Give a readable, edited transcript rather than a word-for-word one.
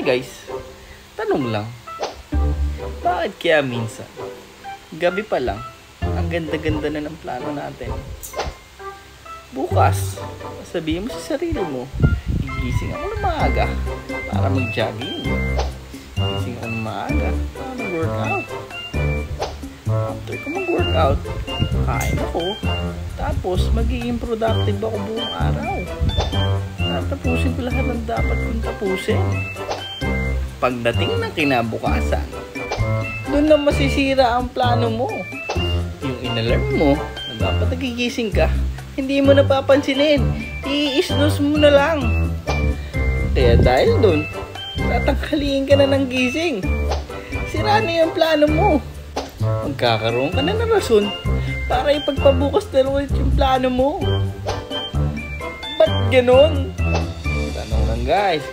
Hi guys, tanong lang, bakit kaya minsan, gabi pa lang, ang ganda-ganda na ng plano natin? Bukas, sabihin mo sa sarili mo, gigising ako ng maaga para mag-jogging. Gigising ako ng maaga para mag-workout. After ko mag-workout, kain ako. Tapos, magiging productive ako buong araw. Tatapusin ko lahat ng dapat kong tapusin. Pagdating ng kinabukasan, doon na masisira ang plano mo. Yung inalarm mo, na dapat nagigising ka, hindi mo napapansinin. I-snooze mo na lang. Kaya dahil doon, tatangkaliin ka na ng gising. Sira na yung plano mo. Magkakaroon ka na ng rason para ipagpabukas na ulit yung plano mo. Ba't ganon? Tanong lang guys.